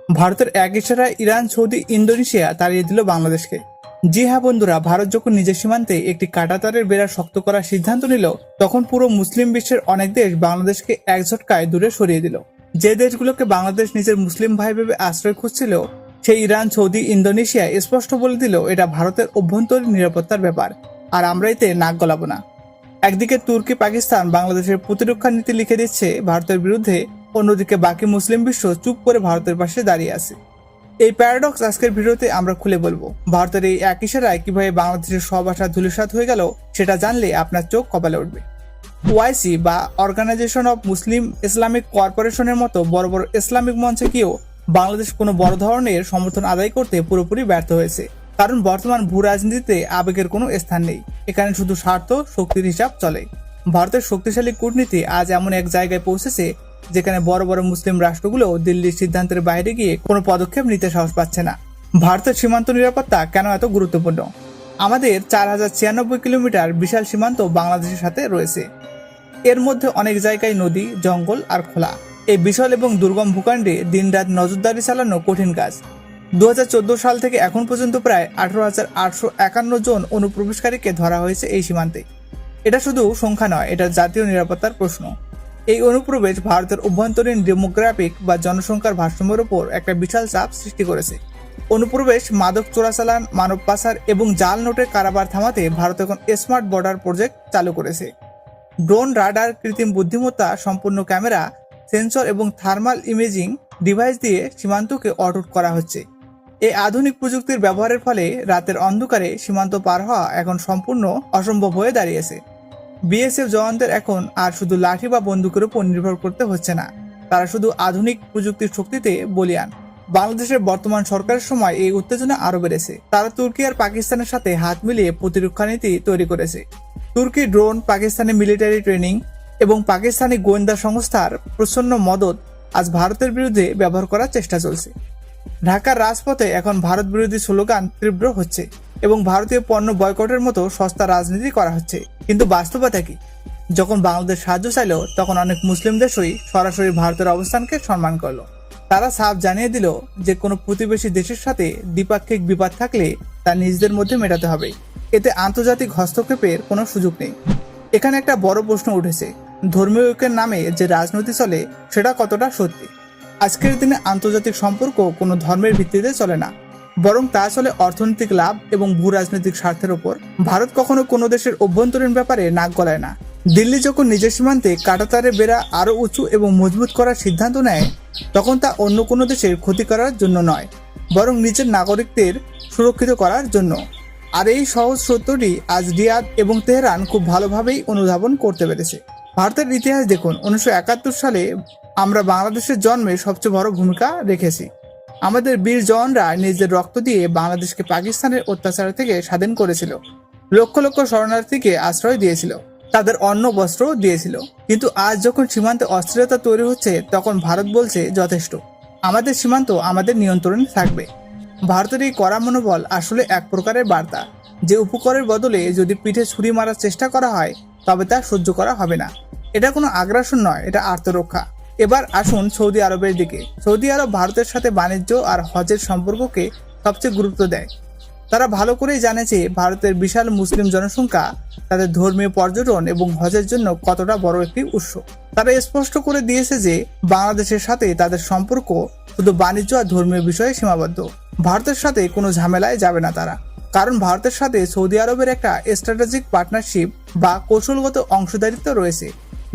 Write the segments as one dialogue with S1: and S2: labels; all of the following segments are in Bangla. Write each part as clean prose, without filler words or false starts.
S1: ভারতের এক ইশারায় ইরান, সৌদি, ইন্দোনেশিয়া তাড়িয়ে দিল বাংলাদেশকে। জি হ্যাঁ বন্ধুরা, ভারত যখন নিজের সীমান্তে একটি কাঁটাতারের বেড়া শক্ত করার সিদ্ধান্ত নিল, তখন পুরো মুসলিম বিশ্বের অনেক দেশ বাংলাদেশকে এক ঝটকায় দূরে সরিয়ে দিল। যে দেশগুলোকে বাংলাদেশ নিজের মুসলিম ভাই ভেবে আশ্রয় খুঁজছিল, সেই ইরান, সৌদি, ইন্দোনেশিয়া স্পষ্ট বলে দিল এটা ভারতের অভ্যন্তরীণ নিরাপত্তার ব্যাপার, আর আমরা এতে নাক গলাবো না। একদিকে তুর্কি, পাকিস্তান বাংলাদেশের প্রতিরক্ষা নীতি লিখে দিচ্ছে ভারতের বিরুদ্ধে, অন্যদিকে বাকি মুসলিম বিশ্ব চুপ করে ভারতের পাশে দাঁড়িয়ে আছে। এই প্যারাডক্স আজকের ভিডিওতে আমরা খুলে বলবো। ভারতের এই এক ইশারায় কিভাবে বাংলাদেশের সব আশা ধূলিসাৎ হয়ে গেল, সেটা জানলে আপনার চোখ কপালে উঠবে। ওআইসি বা অর্গানাইজেশন অব মুসলিম ইসলামিক কর্পোরেশনের মতো বড় বড় ইসলামিক মঞ্চে গিয়েও বাংলাদেশ কোনো বড় ধরনের সমর্থন আদায় করতে পুরোপুরি ব্যর্থ হয়েছে। কারণ বর্তমান ভূ রাজনীতিতে আবেগের কোনো স্থান নেই, এখানে শুধু স্বার্থ, শক্তির হিসাব চলে। ভারতের শক্তিশালী কূটনীতি আজ এমন এক জায়গায় পৌঁছেছে যেখানে বড় বড় মুসলিম রাষ্ট্রগুলো দিল্লির সিদ্ধান্তের বাইরে গিয়ে কোনো পদক্ষেপ নিতে সাহস পাচ্ছে না। ভারতের সীমান্ত নিরাপত্তা কেন এত গুরুত্বপূর্ণ? আমাদের 4096 কিলোমিটার বিশাল সীমান্ত বাংলাদেশের সাথে রয়েছে। এর মধ্যে অনেক জায়গায় নদী, জঙ্গল আর খোলা। এই বিশাল এবং দুর্গম ভূখণ্ডে দিনরাত নজরদারি চালানো কঠিন কাজ। 2014 সাল থেকে এখন পর্যন্ত প্রায় 18,851 জন অনুপ্রবেশকারীকে ধরা হয়েছে এই সীমান্তে। এটা শুধু সংখ্যা নয়, এটা জাতীয় নিরাপত্তার প্রশ্ন। এই অনুপ্রবেশ ভারতের অভ্যন্তরীণ ডেমোগ্রাফিক বা জনসংখ্যার ভারসাম্যের উপর একটা বিশাল চাপ সৃষ্টি করেছে। অনুপ্রবেশ, মাদক চোরাচালান, মানব পাচার এবং জাল নোটের কারবার থামাতে ভারত এখন স্মার্ট বর্ডার প্রজেক্ট চালু করেছে। ড্রোন, রাডার, কৃত্রিম বুদ্ধিমত্তা সম্পূর্ণ ক্যামেরা, সেন্সর এবং থার্মাল ইমেজিং ডিভাইস দিয়ে সীমান্তকে অটুট করা হচ্ছে। এই আধুনিক প্রযুক্তির ব্যবহারের ফলে রাতের অন্ধকারে সীমান্ত পার হওয়া এখন সম্পূর্ণ অসম্ভব হয়ে দাঁড়িয়েছে। বিএসএফ জওয়ানদের এখন আর শুধু লাঠি বা বন্দুকের উপর নির্ভর করতে হচ্ছে না, তারা শুধু আধুনিক প্রযুক্তির শক্তিতে বলীয়ান। বাংলাদেশের বর্তমান সরকারের সময় এই উত্তেজনা আরো বেড়েছে। তারা তুর্কি আর পাকিস্তানের সাথে হাত মিলিয়ে প্রতিরক্ষা নীতি তৈরি করেছে। তুর্কি ড্রোন, পাকিস্তানি মিলিটারি ট্রেনিং এবং পাকিস্তানি গোয়েন্দা সংস্থার প্রচ্ছন্ন মদত আজ ভারতের বিরুদ্ধে ব্যবহার করার চেষ্টা চলছে। ঢাকার রাজপথে এখন ভারত বিরোধী স্লোগান তীব্র হচ্ছে এবং ভারতীয় পণ্য বয়কটের মতো সস্তা রাজনীতি করা হচ্ছে। কিন্তু বাস্তবতা কি? যখন বাংলাদেশ সাহায্য চাইল, তখন অনেক মুসলিম দেশই সরাসরি ভারতের অবস্থানকে সম্মান করলো। তারা সাফ জানিয়ে দিল যে কোনো প্রতিবেশী দেশের সাথে দ্বিপাক্ষিক বিবাদ থাকলে তা নিজেদের মধ্যে মেটাতে হবে, এতে আন্তর্জাতিক হস্তক্ষেপের কোনো সুযোগ নেই। এখানে একটা বড় প্রশ্ন উঠেছে, ধর্মীয় ঐক্যের নামে যে রাজনীতি চলে সেটা কতটা সত্যি? আজকের দিনে আন্তর্জাতিক সম্পর্ক কোনো ধর্মের ভিত্তিতে চলে না, বরং তা চলে অর্থনৈতিক লাভ এবং ভূ রাজনৈতিক স্বার্থের উপর। ভারত কখনো কোনো দেশের অভ্যন্তরীণ ব্যাপারে নাক গলায় না। দিল্লি যখন নিজের সীমান্তে কাঁটাতারের বেড়া আরো উঁচু এবং মজবুত করার সিদ্ধান্ত নেয়, তখন তা অন্য কোনো দেশের ক্ষতি করার জন্য নয়, বরং নিজের নাগরিকদের সুরক্ষিত করার জন্য। আর এই সহজ সত্যটি আজ রিয়াদ এবং তেহরান খুব ভালোভাবেই অনুধাবন করতে পেরেছে। ভারতের ইতিহাস দেখুন, 1971 সালে আমরা বাংলাদেশের জন্মে সবচেয়ে বড় ভূমিকা রেখেছি। আমাদের বীর জওয়ানরা নিজের রক্ত দিয়ে বাংলাদেশকে পাকিস্তানের অত্যাচার থেকে স্বাধীন করেছিল। লক্ষ লক্ষ শরণার্থীকে আশ্রয় দিয়েছিল, তাদের অন্ন বস্ত্র দিয়েছিল। কিন্তু আজ যখন সীমান্তে অস্থিরতা তৈরি হচ্ছে, তখন ভারত বলছে যথেষ্ট, আমাদের সীমান্ত আমাদের নিয়ন্ত্রণে থাকবে। ভারতের এই কড়া মনোবল আসলে এক প্রকারের বার্তা যে উপকরের বদলে যদি পিঠে ছুরি মারার চেষ্টা করা হয়, তবে তা সহ্য করা হবে না। এটা কোনো আগ্রাসন নয়, এটা আত্মরক্ষা। এবার আসুন সৌদি আরবের দিকে। সৌদি আরব ভারতের সাথে বাণিজ্য আর হজের সম্পর্ককে সবচেয়ে গুরুত্ব দেয়। তারা ভালো করেই জানে যে ভারতের বিশাল মুসলিম জনসংখ্যা তাদের ধর্মীয় পর্যটন এবং হজের জন্য কতটা বড় একটি উৎস। তারা স্পষ্ট করে দিয়েছে যে বাংলাদেশের সাথে তাদের সম্পর্ক শুধু বাণিজ্য আর ধর্মীয় বিষয়ে সীমাবদ্ধ। ভারতের সাথে কোনো ঝামেলায় যাবে না তারা, কারণ ভারতের সাথে সৌদি আরবের একটা স্ট্র্যাটেজিক পার্টনারশিপ বা কৌশলগত অংশীদারিত্ব রয়েছে,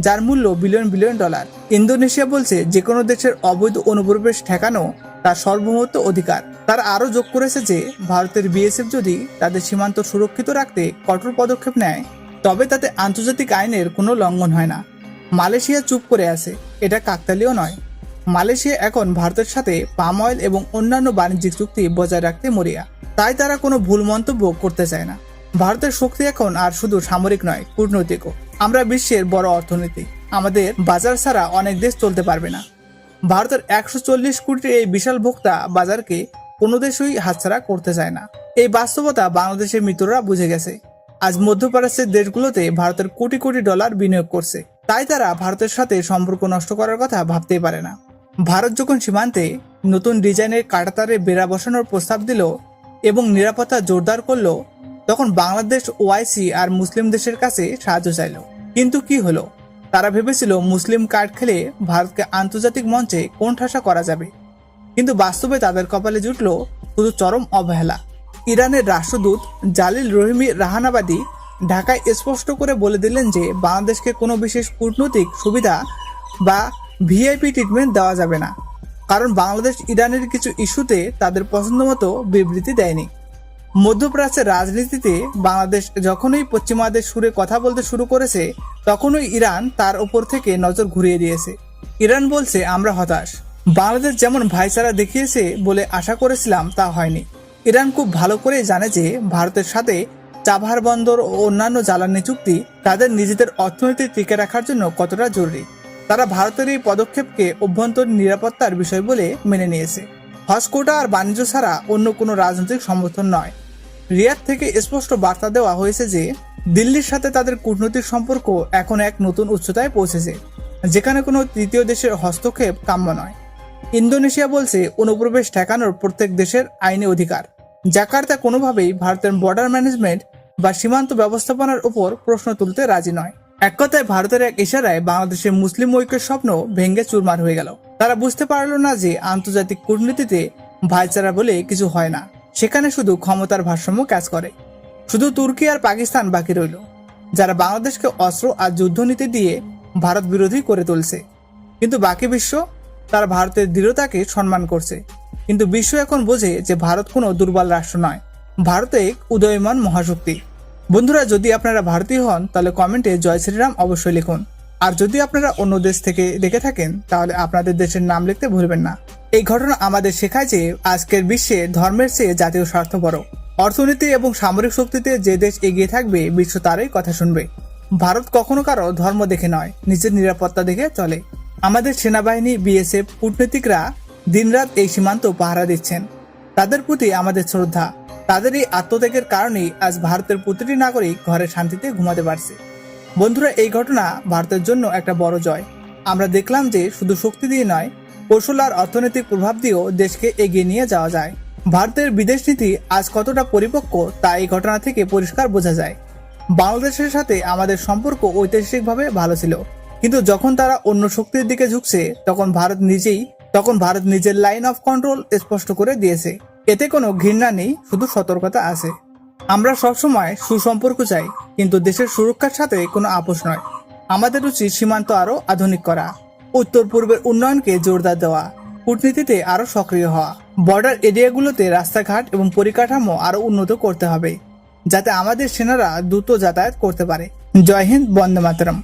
S1: যার মূল্য বিলিয়ন বিলিয়ন ডলার। ইন্দোনেশিয়া বলছে যে কোনো দেশের অবৈধ অনুপ্রবেশ ঠেকানো তার সার্বভৌমত্ব অধিকার। তারা আরও যোগ করেছে যে ভারতের বিএসএফ যদি তাদের সীমান্ত সুরক্ষিত রাখতে কঠোর পদক্ষেপ নেয়, তবে তাতে আন্তর্জাতিক আইনের কোনো লঙ্ঘন হয় না। মালয়েশিয়া চুপ করে আছে, এটা কাকতালীয় নয়। মালয়েশিয়া এখন ভারতের সাথে পাম অয়েল এবং অন্যান্য বাণিজ্যিক চুক্তি বজায় রাখতে মরিয়া, তাই তারা কোনো ভুল মন্তব্য করতে চায় না। ভারতের শক্তি এখন আর শুধু সামরিক নয়, কূটনৈতিকও। আমরা বিশ্বের বড় অর্থনীতি, আমাদের বাজার ছাড়া অনেক দেশ চলতে পারবে না। ভারতের 140 কোটির এই বিশাল ভোক্তা বাজারকে কোনো দেশই হাতছাড়া করতে চায় না। এই বাস্তবতা বাংলাদেশের মিত্ররা বুঝে গেছে। আজ মধ্যপ্রাচ্যের দেশগুলোতে ভারতের কোটি কোটি ডলার বিনিয়োগ করছে, তাই তারা ভারতের সাথে সম্পর্ক নষ্ট করার কথা ভাবতেই পারে না। ভারত যখন সীমান্তে নতুন ডিজাইনের কাঁটাতারে বেড়া বসানোর প্রস্তাব দিল এবং নিরাপত্তা জোরদার করলো, তখন বাংলাদেশ ওআইসি আর মুসলিম দেশের কাছে সাহায্য চাইল। কিন্তু কি হলো? তারা ভেবেছিল মুসলিম কার্ড খেলে ভারতকে আন্তর্জাতিক মঞ্চে কোণঠাসা করা যাবে, কিন্তু বাস্তবে তাদের কপালে জুটল শুধু চরম অবহেলা। ইরানের রাষ্ট্রদূত জালিল রহিমি রাহানাবাদী ঢাকায় স্পষ্ট করে বলে দিলেন যে বাংলাদেশকে কোনো বিশেষ কূটনৈতিক সুবিধা বা ভিআইপি ট্রিটমেন্ট দেওয়া যাবে না, কারণ বাংলাদেশ ইরানের কিছু ইস্যুতে তাদের পছন্দ মতো বিবৃতি দেয়নি। মধ্যপ্রাচ্যের রাজনীতিতে বাংলাদেশ যখনই পশ্চিমাদের সুরে কথা বলতে শুরু করেছে, তখনই ইরান তার উপর থেকে নজর ঘুরিয়ে দিয়েছে। ইরান বলছে, আমরা হতাশ, বাংলাদেশ যেমন ভাইচারা দেখিয়েছে বলে আশা করেছিলাম তা হয়নি। ইরান খুব ভালো করে জানে যে ভারতের সাথে চাবাহার বন্দর ও অন্যান্য জ্বালানি চুক্তি তাদের নিজেদের অর্থনীতি টিকে রাখার জন্য কতটা জরুরি। তারা ভারতের এই পদক্ষেপকে অভ্যন্তরীণ নিরাপত্তার বিষয় বলে মেনে নিয়েছে। হজ কোটা আর বাণিজ্য ছাড়া অন্য কোনো রাজনৈতিক সমর্থন নয়। রিয়াদ থেকে স্পষ্ট বার্তা দেওয়া হয়েছে যে দিল্লির সাথে তাদের কূটনৈতিক সম্পর্ক এখন এক নতুন উচ্চতায় পৌঁছেছে, যেখানে কোনো তৃতীয় দেশের হস্তক্ষেপ কাম্য নয়। ইন্দোনেশিয়া বলছে অনুপ্রবেশ ঠেকানোর প্রত্যেক দেশের আইনি অধিকার। জাকার্তা কোনোভাবেই ভারতের বর্ডার ম্যানেজমেন্ট বা সীমান্ত ব্যবস্থাপনার উপর প্রশ্ন তুলতে রাজি নয়। এক কথায় ভারতের এক ইশারায় বাংলাদেশের মুসলিম ঐক্যের স্বপ্ন ভেঙে চুরমার হয়ে গেল। তারা বুঝতে পারল না যে আন্তর্জাতিক কূটনীতিতে ভাইচারা বলে কিছু হয় না, সেখানে শুধু ক্ষমতার ভারসাম্য কাজ করে। শুধু তুর্কি আর পাকিস্তান বাকি রইল, যারা বাংলাদেশকে অস্ত্র আর যুদ্ধনীতি দিয়ে ভারত বিরোধী করে তুলছে। কিন্তু বাকি বিশ্ব তারা ভারতের দৃঢ়তাকে সম্মান করছে। কিন্তু বিশ্ব এখন বোঝে যে ভারত কোনো দুর্বল রাষ্ট্র নয়, ভারত এক উদয়মান মহাশক্তি। বন্ধুরা, যদি আপনারা ভারতীয় হন তাহলে কমেন্টে জয় শ্রীরাম অবশ্যই লিখুন। আর যদি আপনারা অন্য দেশ থেকে দেখে থাকেন তাহলে আপনাদের দেশের নাম লিখতে ভুলবেন না। এই ঘটনা আমাদের শেখায় যে আজকের বিশ্বে ধর্মের চেয়ে জাতীয় স্বার্থ বড়। অর্থনীতি এবং সামরিক শক্তিতে যে দেশ এগিয়ে থাকবে বিশ্ব তারই কথা শুনবে। ভারত কখনো কারো ধর্ম দেখে নয়, নিজের নিরাপত্তা দেখে চলে। আমাদের সেনাবাহিনী, বিএসএফ, কূটনীতিকরা দিনরাত এই সীমান্ত পাহারা দিচ্ছেন। তাদের প্রতি আমাদের শ্রদ্ধা। তাদের এই আত্মত্যাগের কারণেই আজ ভারতের প্রতিটি নাগরিক ঘরে শান্তিতে ঘুমাতে পারছে। বন্ধুরা, এই ঘটনা ভারতের জন্য একটা বড় জয়। আমরা দেখলাম যে শুধু শক্তি দিয়ে নয়, কৌশল আর অর্থনৈতিক প্রভাব দিয়েও দেশকে এগিয়ে নিয়ে যাওয়া যায়। ভারতের বিদেশ নীতি আজ কতটা পরিপক্ক তা এই ঘটনা থেকে পরিষ্কার বোঝা যায়। বাংলাদেশের সাথে আমাদের সম্পর্ক ঐতিহাসিকভাবে ভালো ছিল, কিন্তু যখন তারা অন্য শক্তির দিকে ঝুঁকছে তখন ভারত নিজের লাইন অফ কন্ট্রোল স্পষ্ট করে দিয়েছে। এতে কোনো ঘৃণা নেই, শুধু সতর্কতা আছে। আমরা সবসময় সুসম্পর্ক চাই, কিন্তু দেশের সুরক্ষার সাথে কোনো আপোষ নয়। আমাদের উচিত সীমান্ত আরো আধুনিক করা, উত্তর পূর্বের উন্নয়নকে জোরদার দেওয়া, কূটনীতিতে আরো সক্রিয় হওয়া, বর্ডার এরিয়াগুলোতে রাস্তাঘাট এবং পরিকাঠামো আরো উন্নত করতে হবে, যাতে আমাদের সেনারা দ্রুত যাতায়াত করতে পারে। জয় হিন্দ, বন্দে মাতরম।